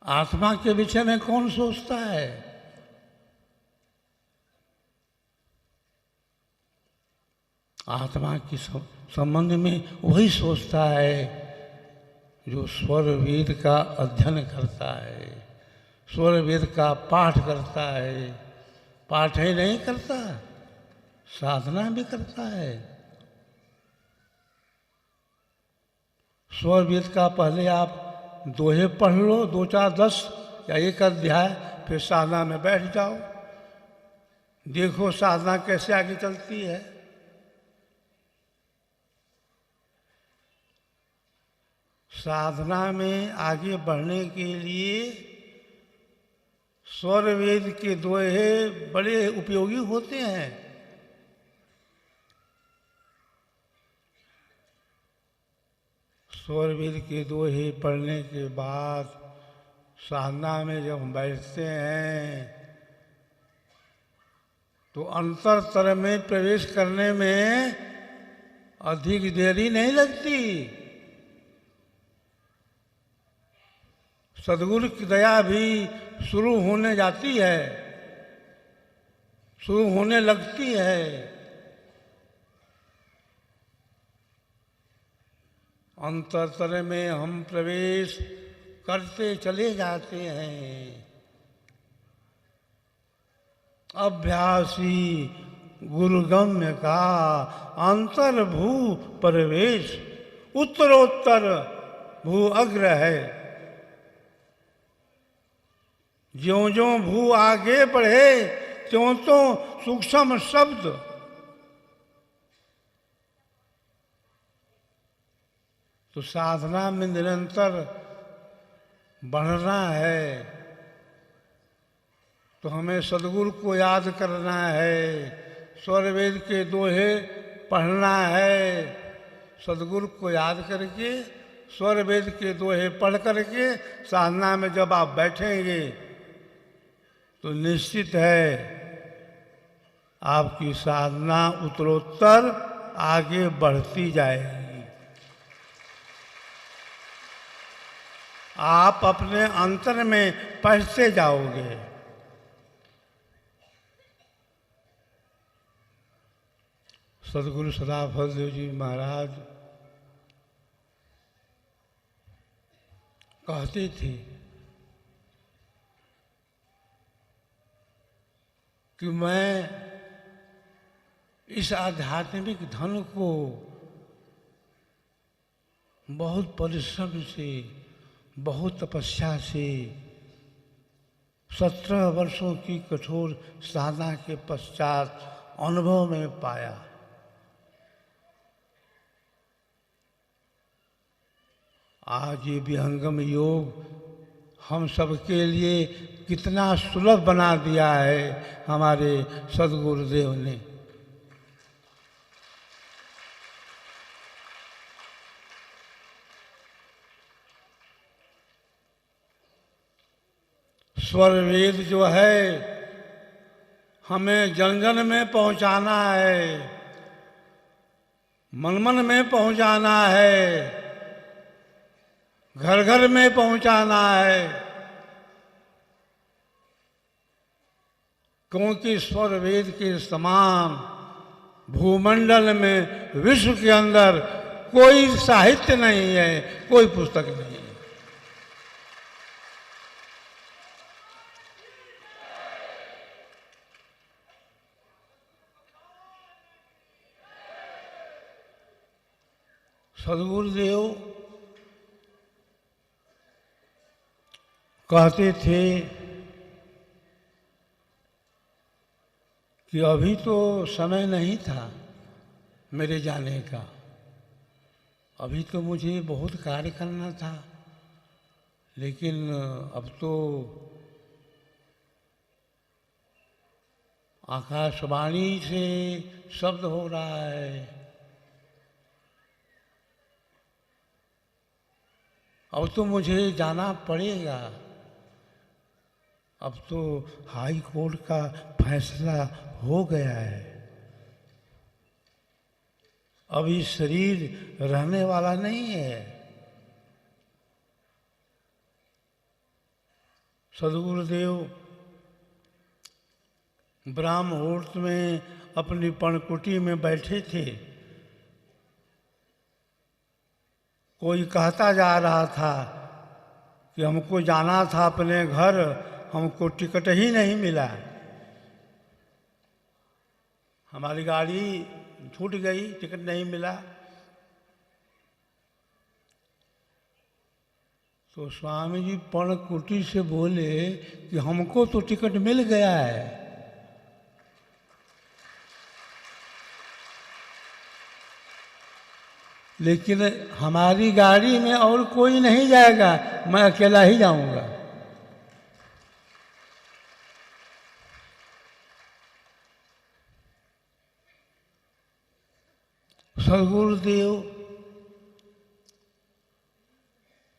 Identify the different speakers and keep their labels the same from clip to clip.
Speaker 1: आत्मा के विषय में कौन सोचता है? आत्मा के संबंध में वही सोचता है जो स्वर वेद का अध्ययन करता है, स्वर वेद का पाठ करता है। पाठ ही नहीं करता, साधना भी करता है। स्वर वेद का पहले आप दोहे पढ़ लो, 2 4 10 या 1 अध्याय, फिर साधना में बैठ जाओ। देखो साधना कैसे आगे चलती है। साधना में आगे बढ़ने के लिए स्वर वेद के दोहे बड़े उपयोगी होते हैं। स्वर वेद के दोहे पढ़ने के बाद साधना में जब हम बैठते हैं तो अंतरतर में प्रवेश करने में अधिक देरी नहीं लगती। सद्गुरु की दया भी शुरू होने जाती है, शुरू होने लगती है। अंतरतर में हम प्रवेश करते चले जाते हैं। अभ्यासी गुरुगम्य का अंतर्भू प्रवेश उत्तरोत्तर भू अग्र है। ज्यों ज्यों भू आगे बढ़े त्यों तो सूक्ष्म शब्द तो साधना में निरंतर बढ़ना है तो हमें सद्गुरु को याद करना है, स्वर वेद के दोहे पढ़ना है। सद्गुरु को याद करके स्वर वेद के दोहे पढ़ करके साधना में जब आप बैठेंगे तो निश्चित है आपकी साधना उत्तरोत्तर आगे बढ़ती जाएगी। आप अपने अंतर में पढ़ते जाओगे। सद्गुरु सदाफल देव जी महाराज कहते थे कि मैं इस आध्यात्मिक धन को बहुत परिश्रम से, बहुत तपस्या से 17 वर्षों की कठोर साधना के पश्चात अनुभव में पाया। आज ये विहंगम योग हम सबके लिए कितना सुलभ बना दिया है हमारे सद्गुरुदेव ने। स्वर वेद जो है हमें जन जन में पहुंचाना है, मन मन में पहुंचाना है, घर घर में पहुंचाना है। क्योंकि स्वर वेद के समान भूमंडल में विश्व के अंदर कोई साहित्य नहीं है, कोई पुस्तक नहीं है। सद्गुरुदेव कहते थे कि अभी तो समय नहीं था मेरे जाने का, अभी तो मुझे बहुत कार्य करना था, लेकिन अब तो आकाशवाणी से शब्द हो रहा है, अब तो मुझे जाना पड़ेगा। अब तो हाई कोर्ट का फैसला हो गया है, अब ये शरीर रहने वाला नहीं है। सदगुरुदेव ब्राह्म मुहूर्त में अपनी पर्णकुटी में बैठे थे। कोई कहता जा रहा था कि हमको जाना था अपने घर, हमको टिकट ही नहीं मिला, हमारी गाड़ी छूट गई, टिकट नहीं मिला। तो स्वामी जी पर्णकुटी से बोले कि हमको तो टिकट मिल गया है, लेकिन हमारी गाड़ी में और कोई नहीं जाएगा, मैं अकेला ही जाऊंगा। सदगुरुदेव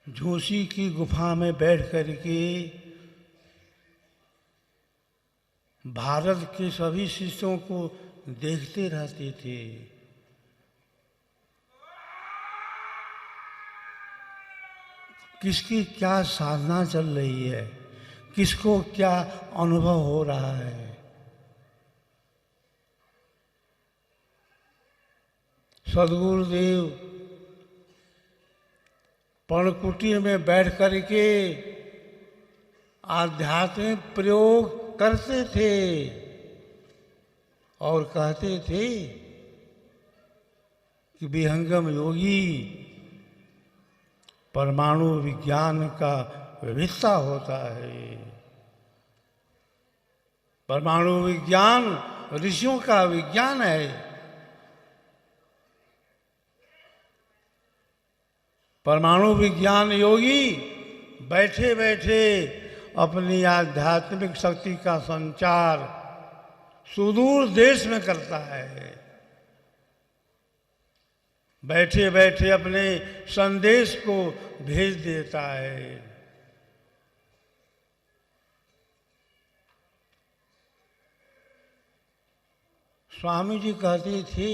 Speaker 1: झूसी की गुफा में बैठ करके भारत के सभी शिष्यों को देखते रहते थे। किसकी क्या साधना चल रही है, किसको क्या अनुभव हो रहा है। सदगुरुदेव पर्णकुटी में बैठ करके आध्यात्मिक प्रयोग करते थे और कहते थे कि विहंगम योगी परमाणु विज्ञान का विविधता होता है। परमाणु विज्ञान ऋषियों का विज्ञान है। परमाणु विज्ञान योगी बैठे बैठे अपनी आध्यात्मिक शक्ति का संचार सुदूर देश में करता है। बैठे बैठे अपने संदेश को भेज देता है। स्वामी जी कहते थे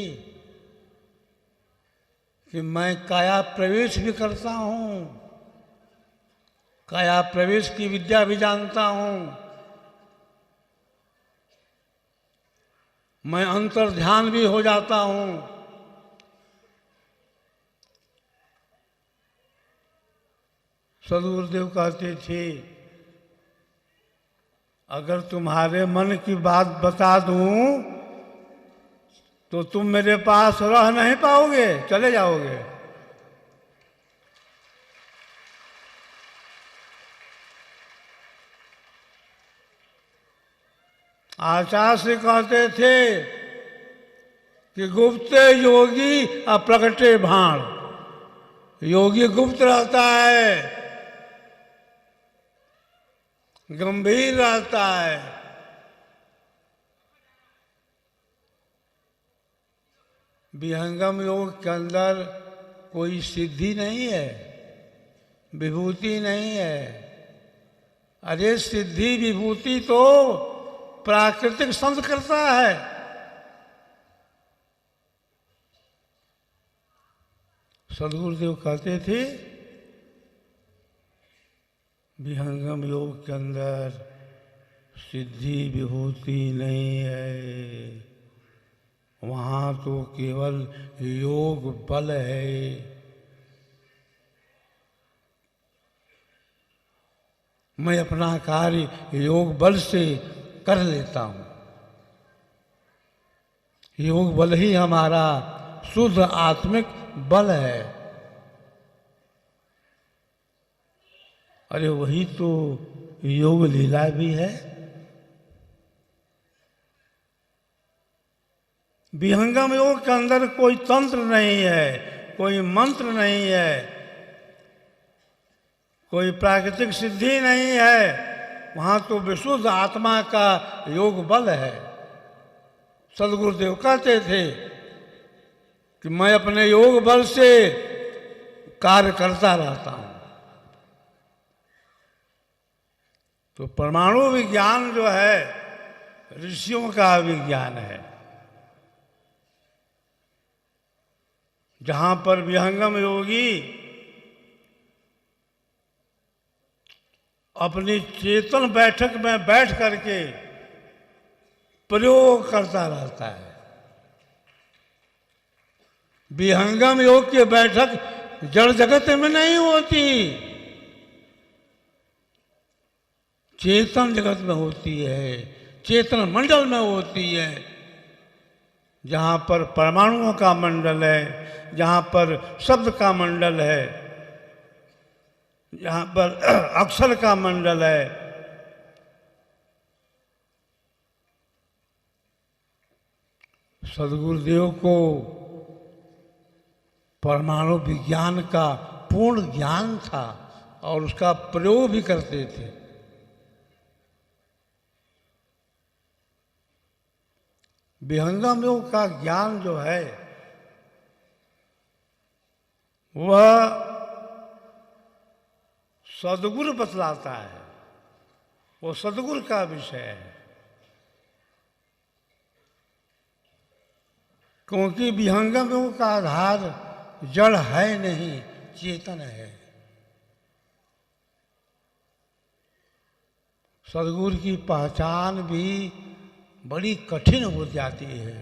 Speaker 1: कि मैं काया प्रवेश भी करता हूँ, काया प्रवेश की विद्या भी जानता हूँ, मैं अंतर ध्यान भी हो जाता हूँ। सदगुरुदेव कहते थे अगर तुम्हारे मन की बात बता दूं तो तुम मेरे पास रह नहीं पाओगे, चले जाओगे। आचार्य से कहते थे कि गुप्त योगी अप्रगटे भाण। योगी गुप्त रहता है, गंभीर रहता है। विहंगम योग के अंदर कोई सिद्धि नहीं है, विभूति नहीं है। अरे सिद्धि विभूति तो प्राकृतिक संत करता है। सदगुरुदेव कहते थे विहंगम योग के अंदर सिद्धि विभूति नहीं है, वहाँ तो केवल योग बल है। मैं अपना कार्य योग बल से कर लेता हूँ। योग बल ही हमारा शुद्ध आत्मिक बल है। अरे वही तो योग लीला भी है। विहंगम योग के अंदर कोई तंत्र नहीं है, कोई मंत्र नहीं है, कोई प्राकृतिक सिद्धि नहीं है। वहाँ तो विशुद्ध आत्मा का योग बल है। सदगुरुदेव कहते थे कि मैं अपने योग बल से कार्य करता रहता हूँ। तो परमाणु विज्ञान जो है ऋषियों का विज्ञान है। जहाँ पर विहंगम योगी अपनी चेतन बैठक में बैठ करके प्रयोग करता रहता है। विहंगम योग की बैठक जड़ जगत में नहीं होती, चेतन जगत में होती है, चेतन मंडल में होती है, जहाँ पर परमाणुओं का मंडल है, जहाँ पर शब्द का मंडल है, जहाँ पर अक्षर का मंडल है। सद्गुरुदेव को परमाणु विज्ञान का पूर्ण ज्ञान था और उसका प्रयोग भी करते थे। विहंगम योग का ज्ञान जो है वह सद्गुरु बतलाता है, वो सद्गुरु का विषय है। क्योंकि विहंगम योग का आधार जड़ है नहीं, चेतन है। सद्गुरु की पहचान भी बड़ी कठिन हो जाती है।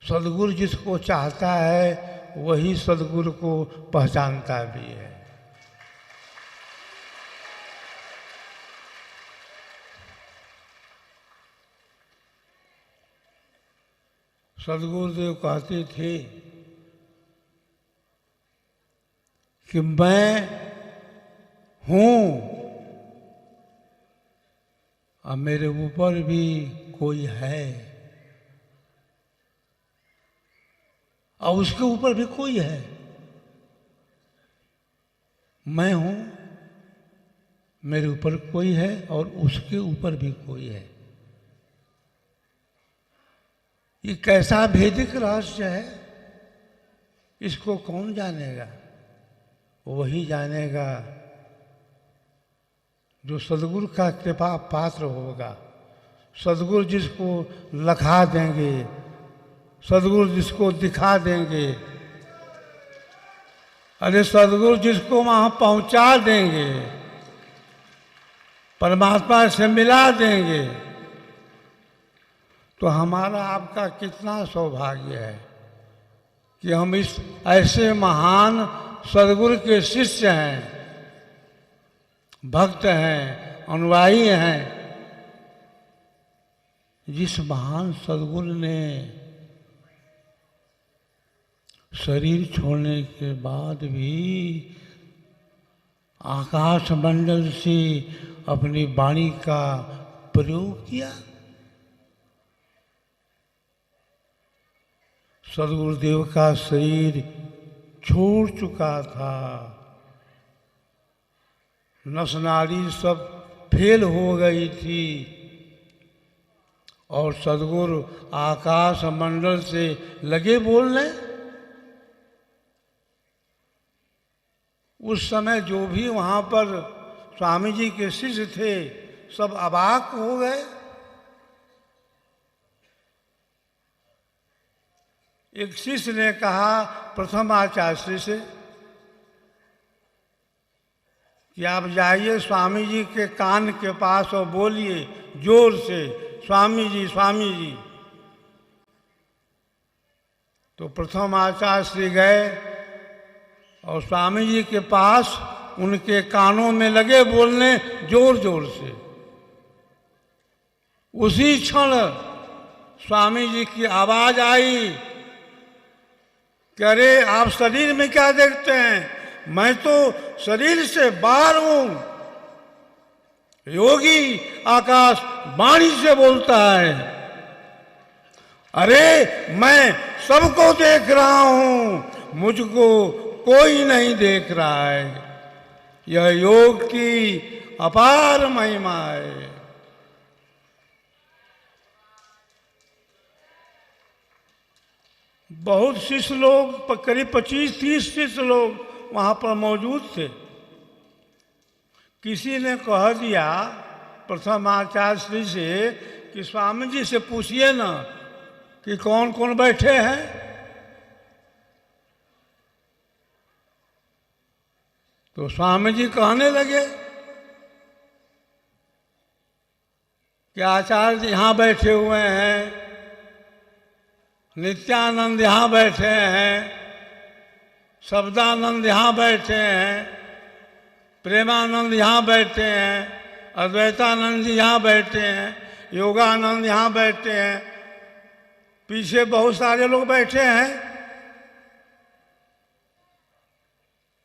Speaker 1: सद्गुरु जिसको चाहता है वही सद्गुरु को पहचानता भी है। सद्गुरुदेव कहते थे कि मैं हूं और मेरे ऊपर भी कोई है और उसके ऊपर भी कोई है। मैं हूं, मेरे ऊपर कोई है और उसके ऊपर भी कोई है। ये कैसा भेदिक रहस्य है, इसको कौन जानेगा? वही जानेगा जो सद्गुरु का कृपा पात्र होगा। सद्गुरु जिसको लखा देंगे, सद्गुरु जिसको दिखा देंगे, अरे सद्गुरु जिसको वहां पहुंचा देंगे, परमात्मा से मिला देंगे, तो हमारा आपका कितना सौभाग्य है कि हम इस ऐसे महान सद्गुरु के शिष्य हैं, भक्त हैं, अनुयायी हैं। जिस महान सद्गुरु ने शरीर छोड़ने के बाद भी आकाश मंडल से अपनी वाणी का प्रयोग किया। सद्गुरुदेव का शरीर छोड़ चुका था, नस नाड़ी सब फेल हो गई थी और सद्गुरु आकाश मंडल से लगे बोलने। उस समय जो भी वहाँ पर स्वामी जी के शिष्य थे सब अवाक हो गए। एक शिष्य ने कहा प्रथम आचार्य से कि आप जाइए स्वामी जी के कान के पास और बोलिए जोर से, स्वामी जी, स्वामी जी। तो प्रथम आचार्य श्री गए और स्वामी जी के पास उनके कानों में लगे बोलने जोर जोर से। उसी क्षण स्वामी जी की आवाज आई कि अरे आप शरीर में क्या देखते हैं, मैं तो शरीर से बाहर हूं। योगी आकाश वाणी से बोलता है, अरे मैं सबको देख रहा हूं, मुझको कोई नहीं देख रहा है। यह योग की अपार महिमा है। बहुत शिष्य लोग, करीब 25-30 शिष्य लोग वहां पर मौजूद थे। किसी ने कह दिया प्रथम आचार्य श्री से कि स्वामी जी से पूछिए ना कि कौन कौन बैठे हैं। तो स्वामी जी कहने लगे कि आचार्य जी यहाँ बैठे हुए हैं, नित्यानंद यहाँ बैठे हैं, शब्दानंद यहाँ बैठे हैं, प्रेमानंद यहाँ बैठे हैं, अद्वैतानंद जी यहाँ बैठे हैं, योगानंद यहाँ बैठे हैं, पीछे बहुत सारे लोग बैठे हैं।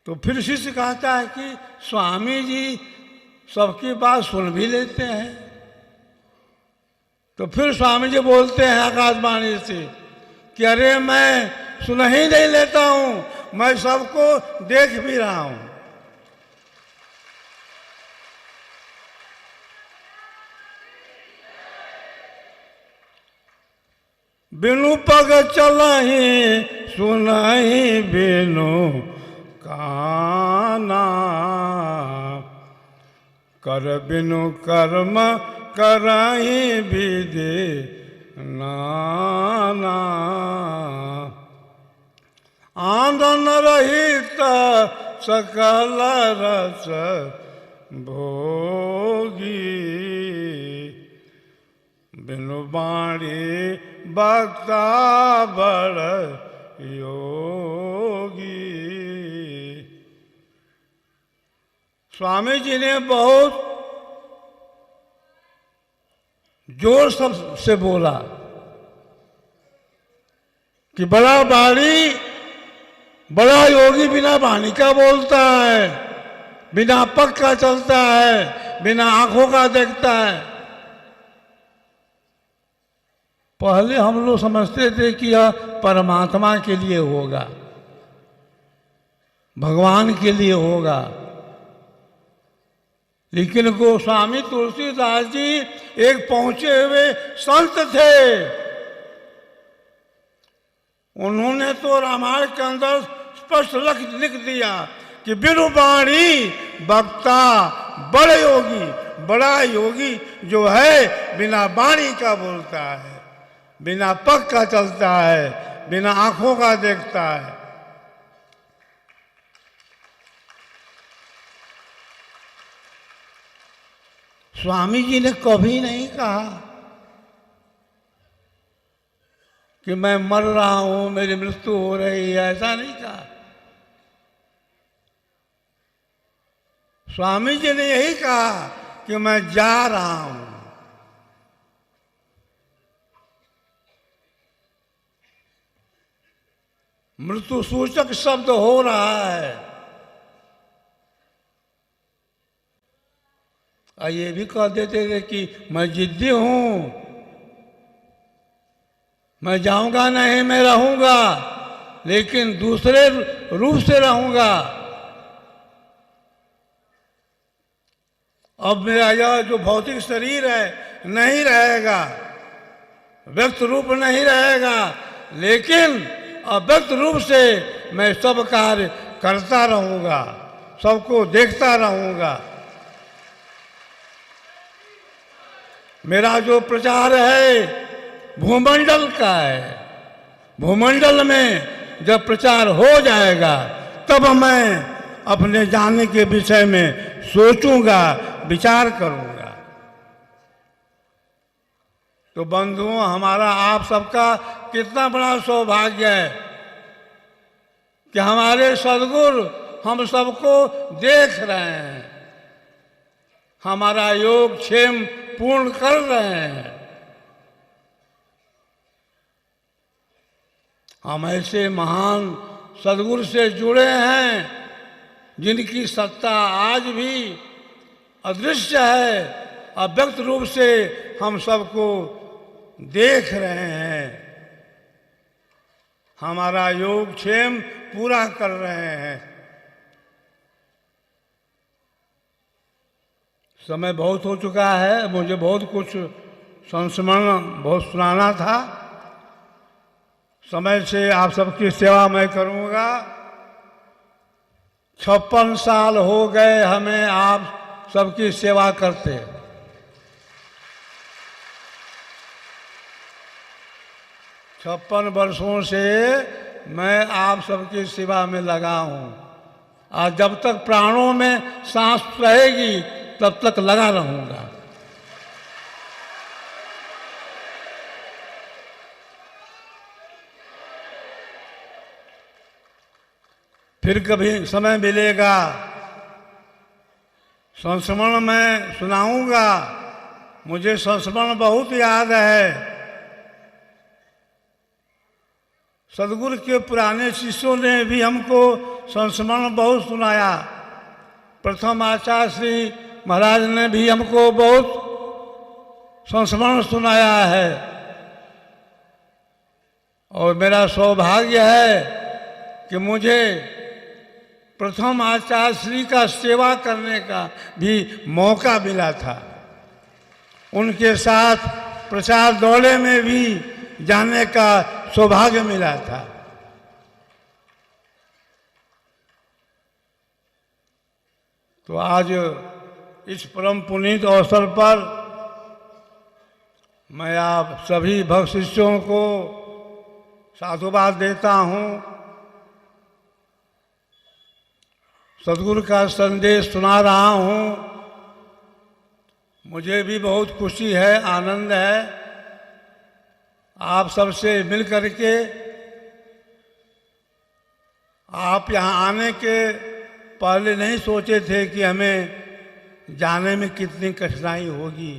Speaker 1: तो फिर शिष्य कहता है कि स्वामी जी सबकी बात सुन भी लेते हैं। तो फिर स्वामी जी बोलते हैं आकाशवाणी से कि अरे मैं सुन ही नहीं लेता हूँ, मैं सबको देख भी रहा हूँ। बिनु पग चलहि सुनहि बिनु काना, कर बिनु कर्म करहि विधि नाना। आनंद रहित सकल रस भोगी, बिनु वाणी वक्ता बड़ योगी। स्वामी जी ने बहुत जोर से बोला कि बड़ा वाणी बड़ा योगी बिना वाणी का बोलता है, बिना पग का चलता है, बिना आंखों का देखता है। पहले हम लोग समझते थे कि यह परमात्मा के लिए होगा, भगवान के लिए होगा, लेकिन गोस्वामी तुलसीदास जी एक पहुंचे हुए संत थे। उन्होंने तो रामायण के अंदर स्पष्ट लिख दिया कि बिनु वाणी वक्ता बड़ योगी, बड़ा योगी जो है बिना वाणी का बोलता है, बिना पग का चलता है, बिना आंखों का देखता है। स्वामी जी ने कभी नहीं कहा कि मैं मर रहा हूं, मेरी मृत्यु हो रही है, ऐसा नहीं कहा। स्वामी जी ने यही कहा कि मैं जा रहा हूं। मृत्यु सूचक शब्द हो रहा है। और ये भी कह देते थे कि मैं जिद्दी हूं, मैं जाऊंगा नहीं, मैं रहूंगा, लेकिन दूसरे रूप से रहूंगा। अब मेरा यह जो भौतिक शरीर है नहीं रहेगा, व्यक्त रूप नहीं रहेगा, लेकिन अव्यक्त रूप से मैं सब कार्य करता रहूंगा, सबको देखता रहूंगा। मेरा जो प्रचार है भूमंडल का है, भूमंडल में जब प्रचार हो जाएगा तब मैं अपने जाने के विषय में सोचूंगा, विचार करूंगा। तो बंधुओं, हमारा आप सबका कितना बड़ा सौभाग्य है कि हमारे सद्गुरु हम सबको देख रहे हैं, हमारा योग क्षेम पूर्ण कर रहे हैं। हम ऐसे महान सद्गुरु से जुड़े हैं जिनकी सत्ता आज भी अदृश्य है, अव्यक्त रूप से हम सबको देख रहे हैं, हमारा योग क्षेम पूरा कर रहे हैं। समय बहुत हो चुका है, मुझे बहुत कुछ संस्मरण बहुत सुनाना था। समय से आप सबकी सेवा मैं करूंगा। 56 साल हो गए हमें आप सबकी सेवा करते। 56 वर्षों से मैं आप सबकी सेवा में लगा हूं। और जब तक प्राणों में सांस रहेगी तब तक लगा रहूंगा। फिर कभी समय मिलेगा संस्मरण में सुनाऊंगा। मुझे संस्मरण बहुत याद है। सदगुरु के पुराने शिष्यों ने भी हमको संस्मरण बहुत सुनाया। प्रथम आचार्य श्री महाराज ने भी हमको बहुत संस्मरण सुनाया है। और मेरा सौभाग्य है कि मुझे प्रथम आचार्य श्री का सेवा करने का भी मौका मिला था। उनके साथ प्रचार दौरे में भी जाने का सौभाग्य मिला था। तो आज इस परम पुनीत अवसर पर मैं आप सभी भक्त शिष्यों को साधुवाद देता हूँ। सद्गुरु का संदेश सुना रहा हूँ। मुझे भी बहुत खुशी है, आनंद है आप सबसे मिल करके। आप यहाँ आने के पहले नहीं सोचे थे कि हमें जाने में कितनी कठिनाई होगी।